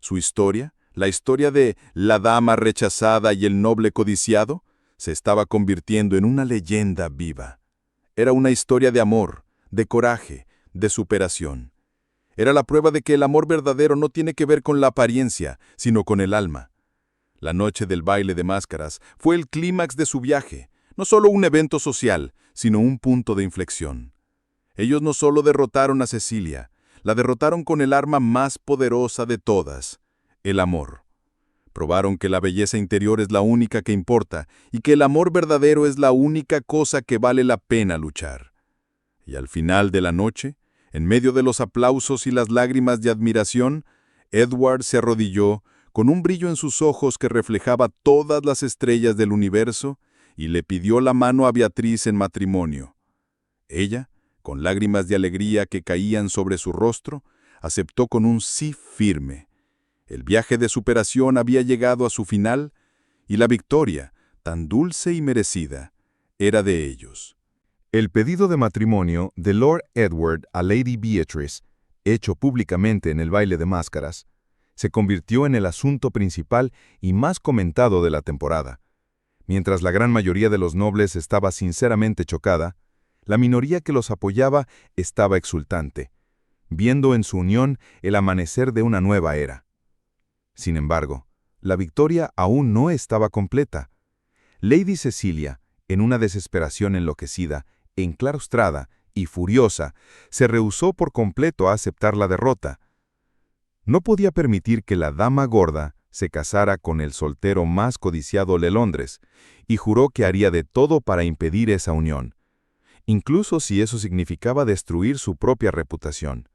Su historia, la historia de la dama rechazada y el noble codiciado, se estaba convirtiendo en una leyenda viva. Era una historia de amor, de coraje, de superación. Era la prueba de que el amor verdadero no tiene que ver con la apariencia, sino con el alma. La noche del baile de máscaras fue el clímax de su viaje, no solo un evento social, sino un punto de inflexión. Ellos no solo derrotaron a Cecilia, la derrotaron con el arma más poderosa de todas, el amor. Probaron que la belleza interior es la única que importa y que el amor verdadero es la única cosa que vale la pena luchar. Y al final de la noche, en medio de los aplausos y las lágrimas de admiración, Edward se arrodilló con un brillo en sus ojos que reflejaba todas las estrellas del universo y le pidió la mano a Beatriz en matrimonio. Ella, con lágrimas de alegría que caían sobre su rostro, aceptó con un sí firme. El viaje de superación había llegado a su final y la victoria, tan dulce y merecida, era de ellos. El pedido de matrimonio de Lord Edward a Lady Beatrice, hecho públicamente en el baile de máscaras, se convirtió en el asunto principal y más comentado de la temporada. Mientras la gran mayoría de los nobles estaba sinceramente chocada, la minoría que los apoyaba estaba exultante, viendo en su unión el amanecer de una nueva era. Sin embargo, la victoria aún no estaba completa. Lady Cecilia, en una desesperación enloquecida, enclaustrada y furiosa, se rehusó por completo a aceptar la derrota. No podía permitir que la dama gorda se casara con el soltero más codiciado de Londres, y juró que haría de todo para impedir esa unión, incluso si eso significaba destruir su propia reputación.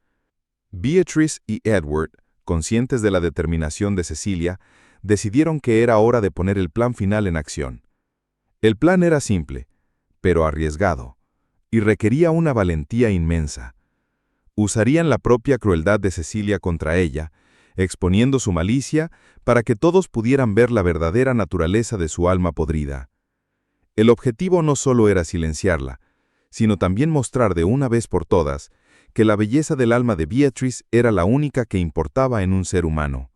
Beatrice y Edward, conscientes de la determinación de Cecilia, decidieron que era hora de poner el plan final en acción. El plan era simple, pero arriesgado, y requería una valentía inmensa. Usarían la propia crueldad de Cecilia contra ella, exponiendo su malicia para que todos pudieran ver la verdadera naturaleza de su alma podrida. El objetivo no solo era silenciarla, sino también mostrar de una vez por todas que la belleza del alma de Beatrice era la única que importaba en un ser humano.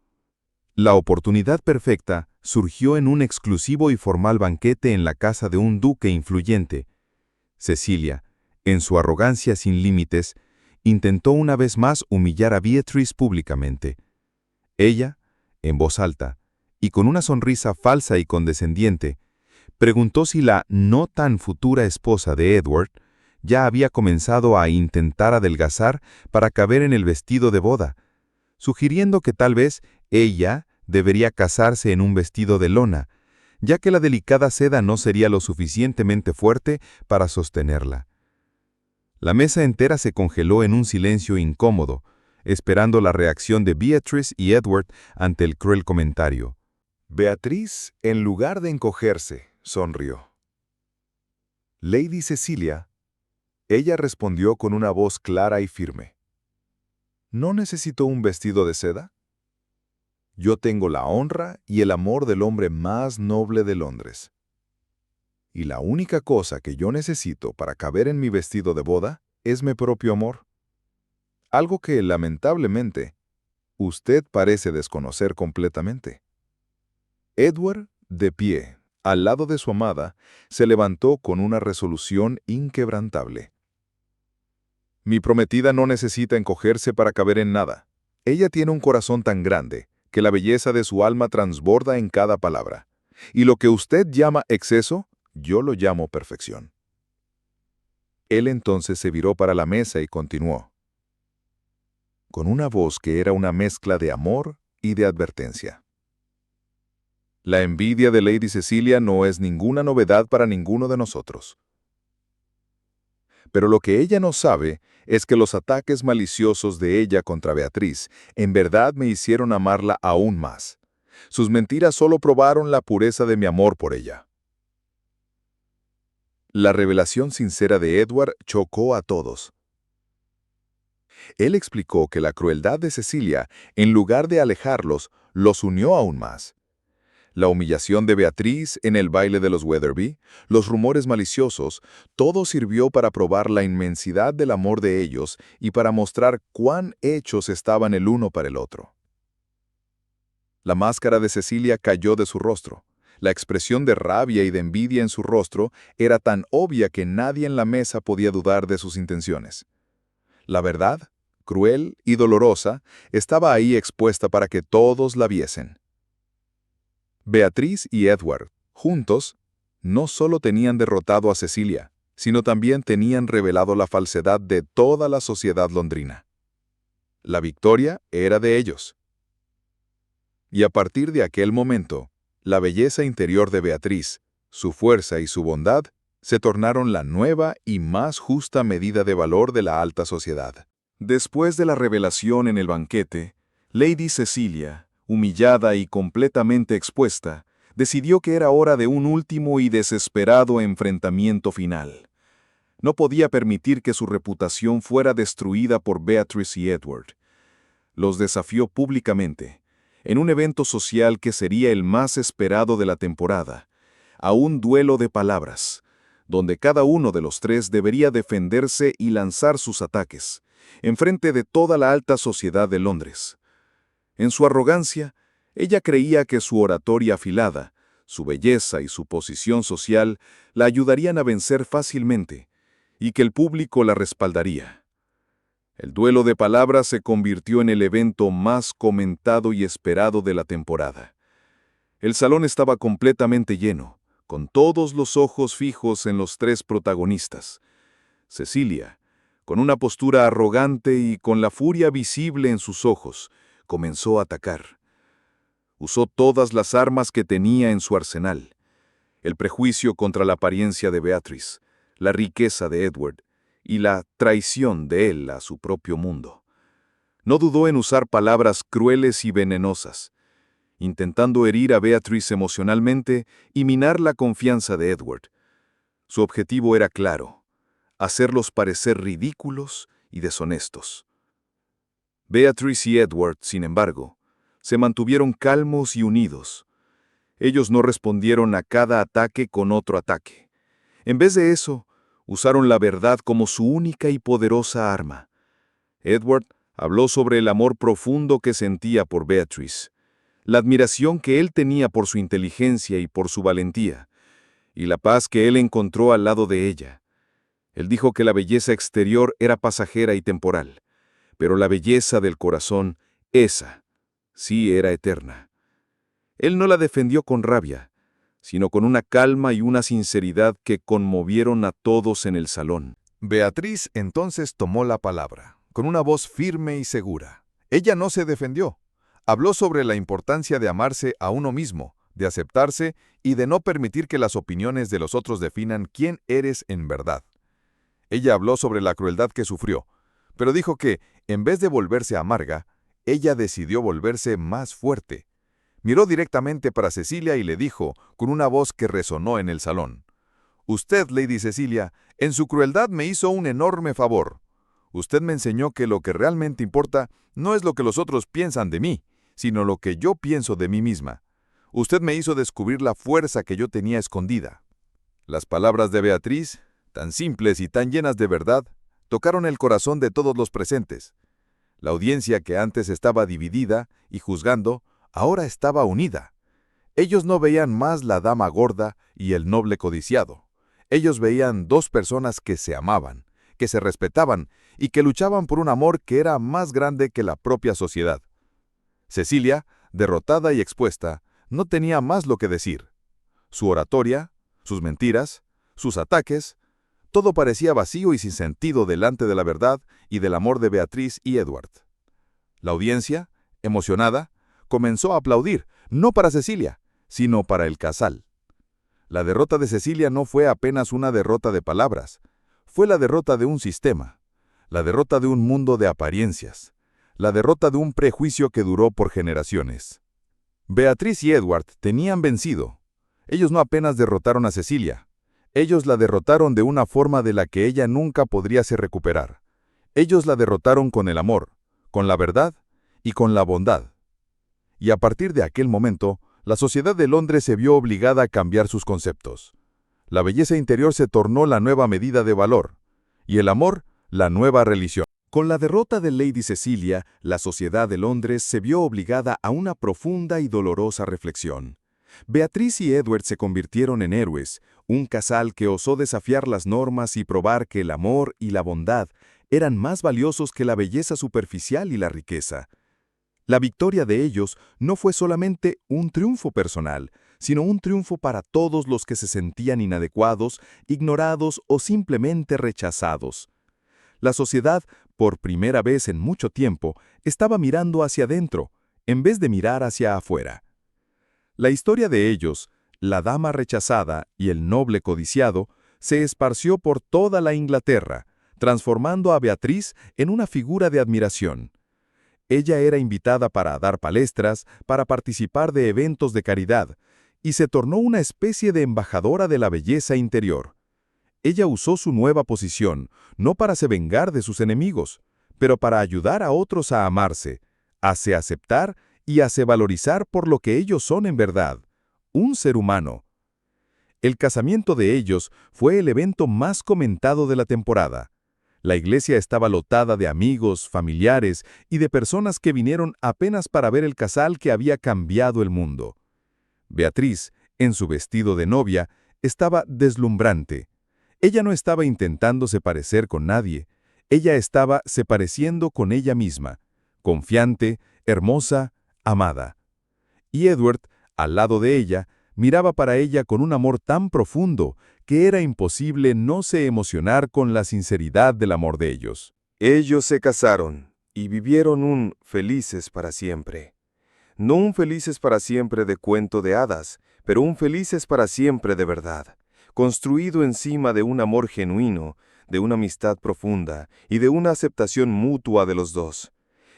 La oportunidad perfecta surgió en un exclusivo y formal banquete en la casa de un duque influyente. Cecilia, en su arrogancia sin límites, intentó una vez más humillar a Beatrice públicamente. Ella, en voz alta, y con una sonrisa falsa y condescendiente, preguntó si la no tan futura esposa de Edward ya había comenzado a intentar adelgazar para caber en el vestido de boda, sugiriendo que tal vez ella debería casarse en un vestido de lona, ya que la delicada seda no sería lo suficientemente fuerte para sostenerla. La mesa entera se congeló en un silencio incómodo, esperando la reacción de Beatrice y Edward ante el cruel comentario. Beatriz, en lugar de encogerse, sonrió. Lady Cecilia, ella respondió con una voz clara y firme. ¿No necesito un vestido de seda? Yo tengo la honra y el amor del hombre más noble de Londres. Y la única cosa que yo necesito para caber en mi vestido de boda es mi propio amor. Algo que, lamentablemente, usted parece desconocer completamente. Edward, de pie, al lado de su amada, se levantó con una resolución inquebrantable. Mi prometida no necesita encogerse para caber en nada. Ella tiene un corazón tan grande que la belleza de su alma transborda en cada palabra. Y lo que usted llama exceso, yo lo llamo perfección. Él entonces se viró para la mesa y continuó, con una voz que era una mezcla de amor y de advertencia. La envidia de Lady Cecilia no es ninguna novedad para ninguno de nosotros. Pero lo que ella no sabe es que los ataques maliciosos de ella contra Beatriz en verdad me hicieron amarla aún más. Sus mentiras solo probaron la pureza de mi amor por ella. La revelación sincera de Edward chocó a todos. Él explicó que la crueldad de Cecilia, en lugar de alejarlos, los unió aún más. La humillación de Beatriz en el baile de los Wetherby, los rumores maliciosos, todo sirvió para probar la inmensidad del amor de ellos y para mostrar cuán hechos estaban el uno para el otro. La máscara de Cecilia cayó de su rostro. La expresión de rabia y de envidia en su rostro era tan obvia que nadie en la mesa podía dudar de sus intenciones. La verdad, cruel y dolorosa, estaba ahí expuesta para que todos la viesen. Beatriz y Edward, juntos, no solo tenían derrotado a Cecilia, sino también tenían revelado la falsedad de toda la sociedad londrina. La victoria era de ellos. Y a partir de aquel momento, la belleza interior de Beatriz, su fuerza y su bondad, se tornaron la nueva y más justa medida de valor de la alta sociedad. Después de la revelación en el banquete, Lady Cecilia, humillada y completamente expuesta, decidió que era hora de un último y desesperado enfrentamiento final. No podía permitir que su reputación fuera destruida por Beatrice y Edward. Los desafió públicamente, en un evento social que sería el más esperado de la temporada, a un duelo de palabras, donde cada uno de los tres debería defenderse y lanzar sus ataques, enfrente de toda la alta sociedad de Londres. En su arrogancia, ella creía que su oratoria afilada, su belleza y su posición social la ayudarían a vencer fácilmente, y que el público la respaldaría. El duelo de palabras se convirtió en el evento más comentado y esperado de la temporada. El salón estaba completamente lleno, con todos los ojos fijos en los tres protagonistas. Cecilia, con una postura arrogante y con la furia visible en sus ojos, comenzó a atacar. Usó todas las armas que tenía en su arsenal: el prejuicio contra la apariencia de Beatrice, la riqueza de Edward y la traición de él a su propio mundo. No dudó en usar palabras crueles y venenosas, intentando herir a Beatrice emocionalmente y minar la confianza de Edward. Su objetivo era claro: hacerlos parecer ridículos y deshonestos. Beatrice y Edward, sin embargo, se mantuvieron calmos y unidos. Ellos no respondieron a cada ataque con otro ataque. En vez de eso, usaron la verdad como su única y poderosa arma. Edward habló sobre el amor profundo que sentía por Beatrice, la admiración que él tenía por su inteligencia y por su valentía, y la paz que él encontró al lado de ella. Él dijo que la belleza exterior era pasajera y temporal, pero la belleza del corazón, esa, sí era eterna. Él no la defendió con rabia, sino con una calma y una sinceridad que conmovieron a todos en el salón. Beatriz entonces tomó la palabra, con una voz firme y segura. Ella no se defendió. Habló sobre la importancia de amarse a uno mismo, de aceptarse y de no permitir que las opiniones de los otros definan quién eres en verdad. Ella habló sobre la crueldad que sufrió, pero dijo que, en vez de volverse amarga, ella decidió volverse más fuerte. Miró directamente para Cecilia y le dijo, con una voz que resonó en el salón: «Usted, Lady Cecilia, en su crueldad me hizo un enorme favor. Usted me enseñó que lo que realmente importa no es lo que los otros piensan de mí, sino lo que yo pienso de mí misma. Usted me hizo descubrir la fuerza que yo tenía escondida». Las palabras de Beatriz, tan simples y tan llenas de verdad, tocaron el corazón de todos los presentes. La audiencia, que antes estaba dividida y juzgando, ahora estaba unida. Ellos no veían más la dama gorda y el noble codiciado. Ellos veían dos personas que se amaban, que se respetaban y que luchaban por un amor que era más grande que la propia sociedad. Cecilia, derrotada y expuesta, no tenía más lo que decir. Su oratoria, sus mentiras, sus ataques, todo parecía vacío y sin sentido delante de la verdad y del amor de Beatriz y Edward. La audiencia, emocionada, comenzó a aplaudir, no para Cecilia, sino para el casal. La derrota de Cecilia no fue apenas una derrota de palabras, fue la derrota de un sistema, la derrota de un mundo de apariencias, la derrota de un prejuicio que duró por generaciones. Beatriz y Edward tenían vencido. Ellos no apenas derrotaron a Cecilia, ellos la derrotaron de una forma de la que ella nunca podría recuperar. Ellos la derrotaron con el amor, con la verdad y con la bondad. Y a partir de aquel momento, la sociedad de Londres se vio obligada a cambiar sus conceptos. La belleza interior se tornó la nueva medida de valor, y el amor, la nueva religión. Con la derrota de Lady Cecilia, la sociedad de Londres se vio obligada a una profunda y dolorosa reflexión. Beatriz y Edward se convirtieron en héroes, un casal que osó desafiar las normas y probar que el amor y la bondad eran más valiosos que la belleza superficial y la riqueza. La victoria de ellos no fue solamente un triunfo personal, sino un triunfo para todos los que se sentían inadecuados, ignorados o simplemente rechazados. La sociedad, por primera vez en mucho tiempo, estaba mirando hacia adentro, en vez de mirar hacia afuera. La historia de ellos, la dama rechazada y el noble codiciado, se esparció por toda la Inglaterra, transformando a Beatriz en una figura de admiración. Ella era invitada para dar palestras, para participar de eventos de caridad, y se tornó una especie de embajadora de la belleza interior. Ella usó su nueva posición, no para se vengar de sus enemigos, pero para ayudar a otros a amarse, a se aceptar y a se valorizar por lo que ellos son en verdad, un ser humano. El casamiento de ellos fue el evento más comentado de la temporada. La iglesia estaba lotada de amigos, familiares y de personas que vinieron apenas para ver el casal que había cambiado el mundo. Beatriz, en su vestido de novia, estaba deslumbrante. Ella no estaba intentándose parecer con nadie. Ella estaba se pareciendo con ella misma, confiante, hermosa, amada. Y Edward, al lado de ella, miraba para ella con un amor tan profundo que era imposible no se emocionar con la sinceridad del amor de ellos. Ellos se casaron y vivieron un felices para siempre. No un felices para siempre de cuento de hadas, pero un felices para siempre de verdad, construido encima de un amor genuino, de una amistad profunda y de una aceptación mutua de los dos.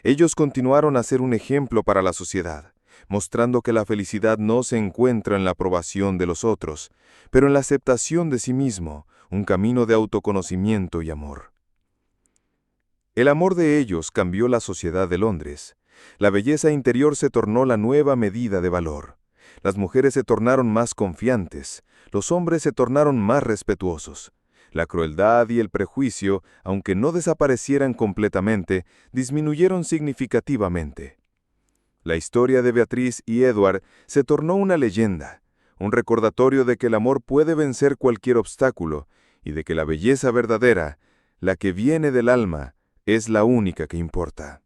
Ellos continuaron a ser un ejemplo para la sociedad, mostrando que la felicidad no se encuentra en la aprobación de los otros, pero en la aceptación de sí mismo, un camino de autoconocimiento y amor. El amor de ellos cambió la sociedad de Londres. La belleza interior se tornó la nueva medida de valor. Las mujeres se tornaron más confiantes, los hombres se tornaron más respetuosos. La crueldad y el prejuicio, aunque no desaparecieran completamente, disminuyeron significativamente. La historia de Beatriz y Edward se tornó una leyenda, un recordatorio de que el amor puede vencer cualquier obstáculo y de que la belleza verdadera, la que viene del alma, es la única que importa.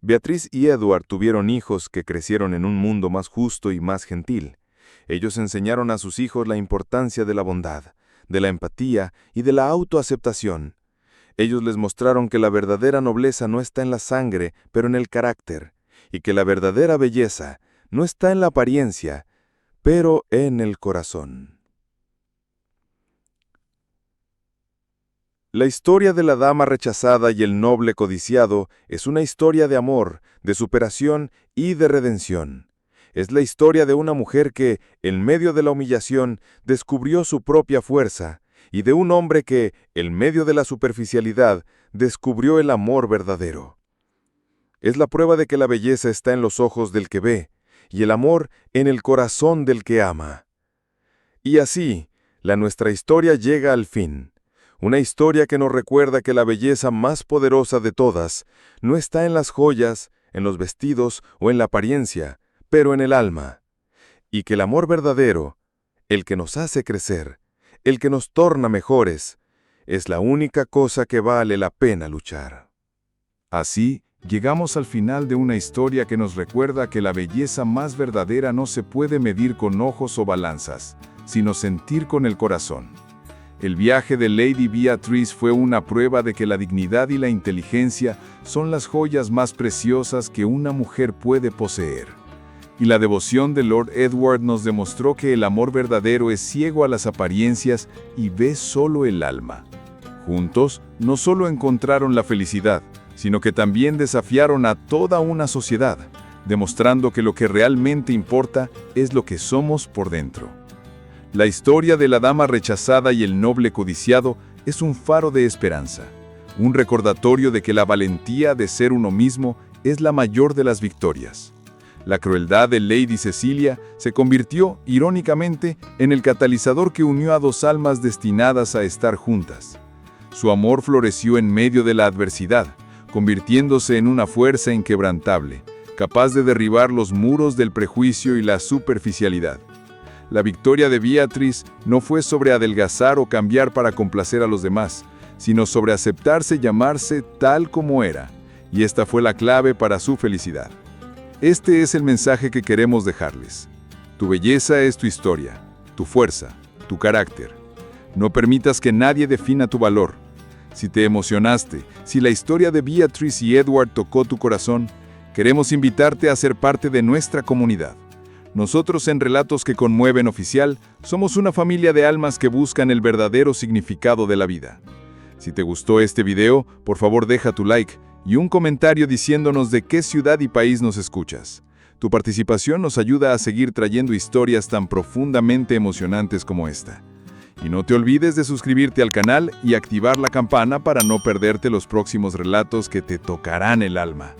Beatriz y Edward tuvieron hijos que crecieron en un mundo más justo y más gentil. Ellos enseñaron a sus hijos la importancia de la bondad, de la empatía y de la autoaceptación. Ellos les mostraron que la verdadera nobleza no está en la sangre, pero en el carácter, y que la verdadera belleza no está en la apariencia, pero en el corazón. La historia de la dama rechazada y el noble codiciado es una historia de amor, de superación y de redención. Es la historia de una mujer que, en medio de la humillación, descubrió su propia fuerza, y de un hombre que, en medio de la superficialidad, descubrió el amor verdadero. Es la prueba de que la belleza está en los ojos del que ve, y el amor en el corazón del que ama. Y así, nuestra historia llega al fin. Una historia que nos recuerda que la belleza más poderosa de todas no está en las joyas, en los vestidos o en la apariencia, pero en el alma. Y que el amor verdadero, el que nos hace crecer, el que nos torna mejores, es la única cosa que vale la pena luchar. Así, llegamos al final de una historia que nos recuerda que la belleza más verdadera no se puede medir con ojos o balanzas, sino sentir con el corazón. El viaje de Lady Beatrice fue una prueba de que la dignidad y la inteligencia son las joyas más preciosas que una mujer puede poseer. Y la devoción de Lord Edward nos demostró que el amor verdadero es ciego a las apariencias y ve solo el alma. Juntos, no solo encontraron la felicidad, sino que también desafiaron a toda una sociedad, demostrando que lo que realmente importa es lo que somos por dentro. La historia de la dama rechazada y el noble codiciado es un faro de esperanza, un recordatorio de que la valentía de ser uno mismo es la mayor de las victorias. La crueldad de Lady Cecilia se convirtió, irónicamente, en el catalizador que unió a dos almas destinadas a estar juntas. Su amor floreció en medio de la adversidad, convirtiéndose en una fuerza inquebrantable, capaz de derribar los muros del prejuicio y la superficialidad. La victoria de Beatrice no fue sobre adelgazar o cambiar para complacer a los demás, sino sobre aceptarse y llamarse tal como era, y esta fue la clave para su felicidad. Este es el mensaje que queremos dejarles. Tu belleza es tu historia, tu fuerza, tu carácter. No permitas que nadie defina tu valor. Si te emocionaste, si la historia de Beatrice y Edward tocó tu corazón, queremos invitarte a ser parte de nuestra comunidad. Nosotros en Relatos que Conmueven Oficial somos una familia de almas que buscan el verdadero significado de la vida. Si te gustó este video, por favor deja tu like y un comentario diciéndonos de qué ciudad y país nos escuchas. Tu participación nos ayuda a seguir trayendo historias tan profundamente emocionantes como esta. Y no te olvides de suscribirte al canal y activar la campana para no perderte los próximos relatos que te tocarán el alma.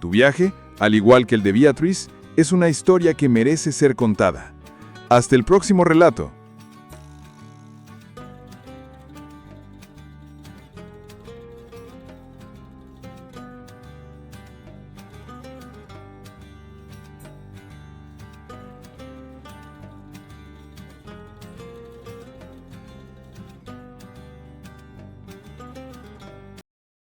Tu viaje, al igual que el de Beatrice, es una historia que merece ser contada. Hasta el próximo relato.